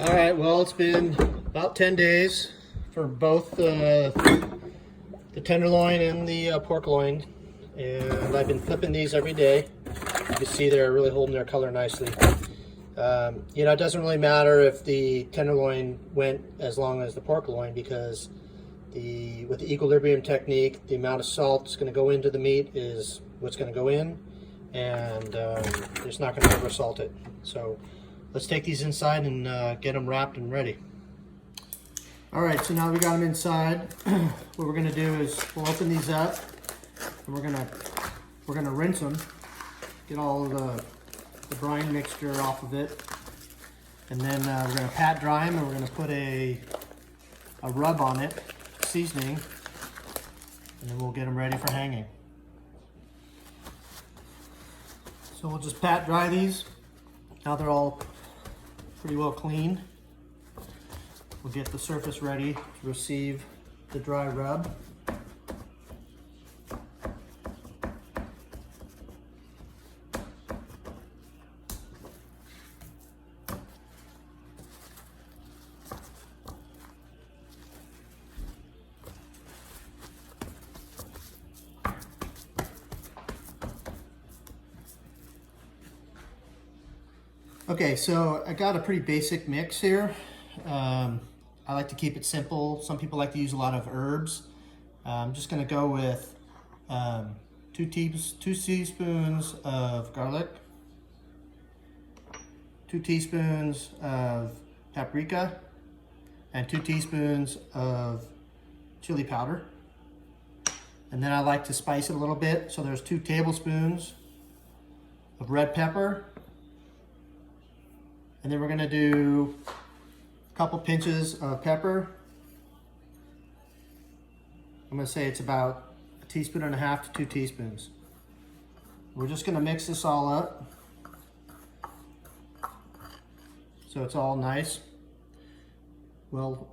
All right, well, it's been about 10 days for both the tenderloin and the pork loin, and I've been flipping these every day. You can see they're really holding their color nicely. It doesn't really matter if the tenderloin went as long as the pork loin, because with the equilibrium technique, the amount of salt that's going to go into the meat is what's going to go in, and it's not going to over salt it. So let's take these inside and get them wrapped and ready. All right, so now we got them inside. What we're gonna do is we'll open these up, and we're gonna rinse them, get all of the brine mixture off of it, and then we're gonna pat dry them, and we're gonna put a rub on it, seasoning, and then we'll get them ready for hanging. So we'll just pat dry these. Now they're all pretty well clean. We'll get the surface ready to receive the dry rub. Okay, so I got a pretty basic mix here. I like to keep it simple. Some people like to use a lot of herbs. I'm just gonna go with 2 teaspoons of garlic, 2 teaspoons of paprika, and 2 teaspoons of chili powder. And then I like to spice it a little bit. So there's 2 tablespoons of red pepper. And then we're gonna do a couple pinches of pepper. I'm gonna say it's about 1.5 teaspoons to 2 teaspoons. We're just gonna mix this all up so it's all nice, well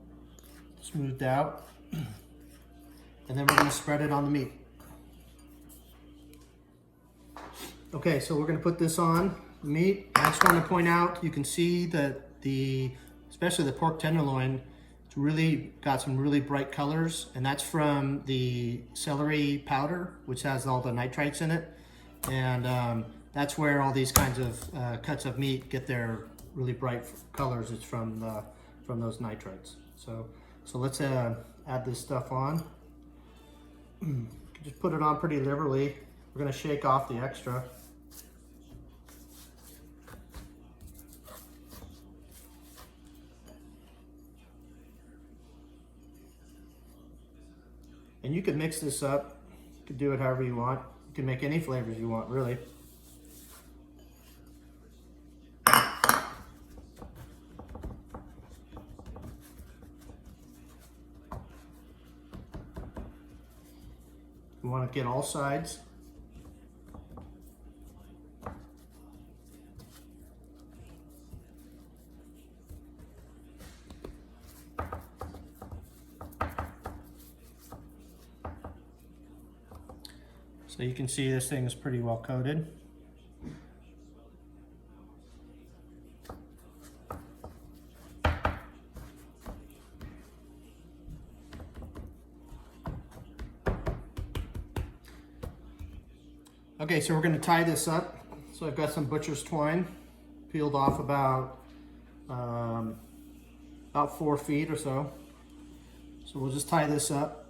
smoothed out. And then we're gonna spread it on the meat. Okay, so we're gonna put this on the meat. I just want to point out, you can see that especially the pork tenderloin, it's really got some really bright colors, and that's from the celery powder, which has all the nitrites in it. And that's where all these kinds of cuts of meat get their really bright colors. It's from those nitrites. So let's add this stuff on. Just put it on pretty liberally. We're going to shake off the extra. And you can mix this up. You can do it however you want. You can make any flavors you want, really. You want to get all sides. So you can see this thing is pretty well coated. Okay, so we're going to tie this up. So I've got some butcher's twine peeled off about 4 feet or so. So we'll just tie this up.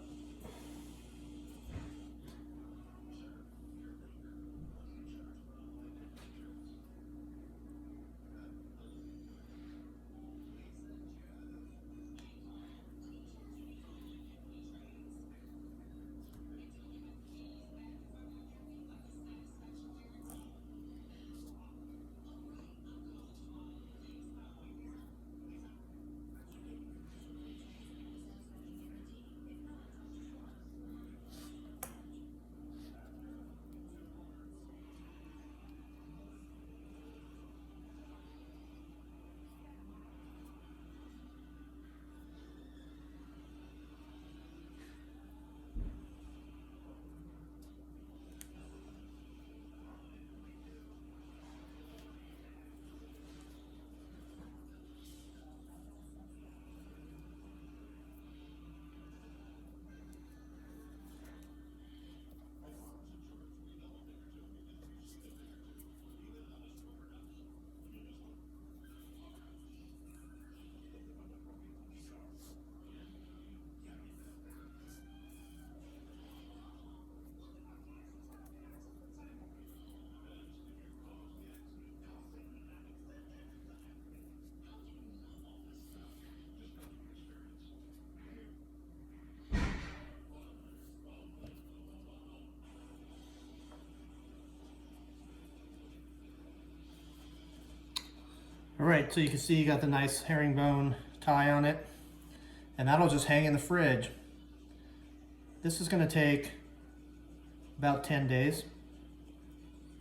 All right, so you can see you got the nice herringbone tie on it, and that'll just hang in the fridge. This is going to take about 10 days.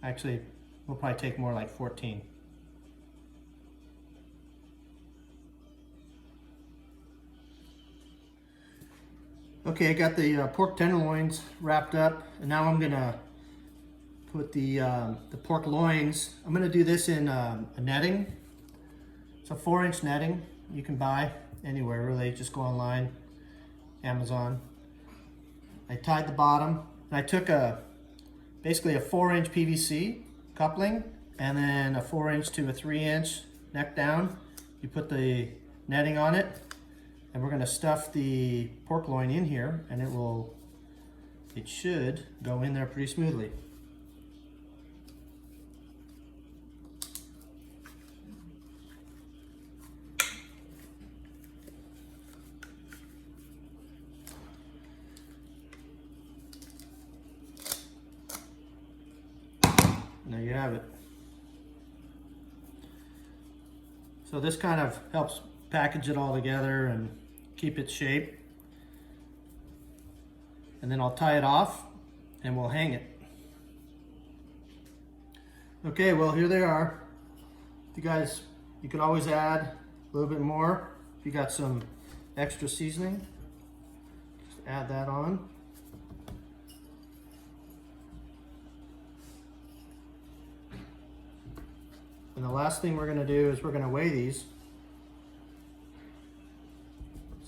Actually, will probably take more like 14. Okay, I got the pork tenderloins wrapped up, and now I'm gonna put the pork loins. I'm gonna do this in a netting. It's a 4-inch netting you can buy anywhere really. Just go online, Amazon. I tied the bottom, and I took basically a 4-inch PVC coupling, and then a 4-inch to a 3-inch neck down. You put the netting on it, and we're going to stuff the pork loin in here, and it should go in there pretty smoothly. There you have it. So this kind of helps package it all together and keep its shape. And then I'll tie it off and we'll hang it. Okay, well here they are. You can always add a little bit more if you got some extra seasoning. Just add that on. And the last thing we're going to do is we're going to weigh these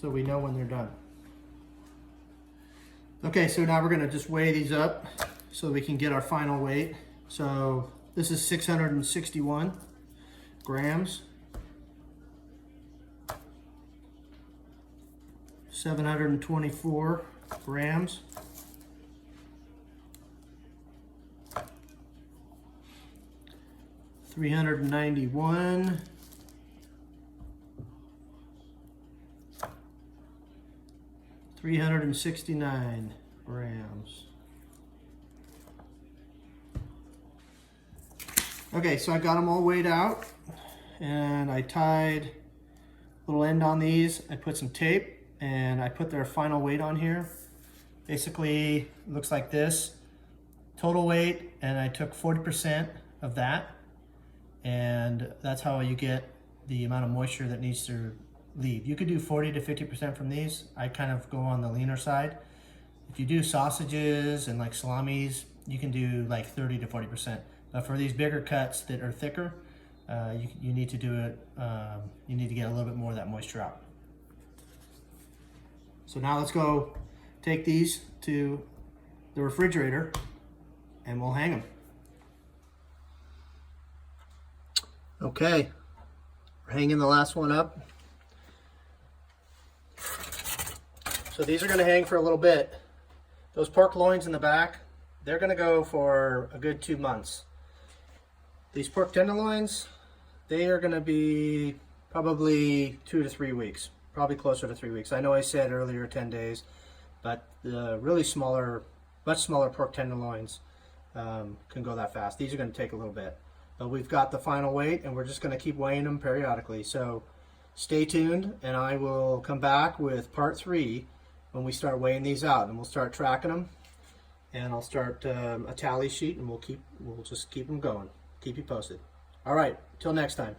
so we know when they're done. Okay, so now we're going to just weigh these up so we can get our final weight. So this is 661 grams, 724 grams, 391, 369 grams. Okay, so I got them all weighed out, and I tied a little end on these. I put some tape, and I put their final weight on here. Basically, it looks like this. Total weight, and I took 40% of that. And that's how you get the amount of moisture that needs to leave. You could do 40 to 50% from these. I kind of go on the leaner side. If you do sausages and like salamis, you can do like 30 to 40%. But for these bigger cuts that are thicker, you need to do it, you need to get a little bit more of that moisture out. So now let's go take these to the refrigerator and we'll hang them. Okay, we're hanging the last one up. So these are going to hang for a little bit. Those pork loins in the back, they're going to go for a good 2 months. These pork tenderloins, they are going to be probably 2 to 3 weeks, probably closer to 3 weeks. I know I said earlier 10 days, but the really smaller, much smaller pork tenderloins can go that fast. These are going to take a little bit. But we've got the final weight, and we're just going to keep weighing them periodically. So stay tuned, and I will come back with part 3 when we start weighing these out, and we'll start tracking them, and I'll start a tally sheet, and we'll just keep them going. Keep you posted. All right, till next time.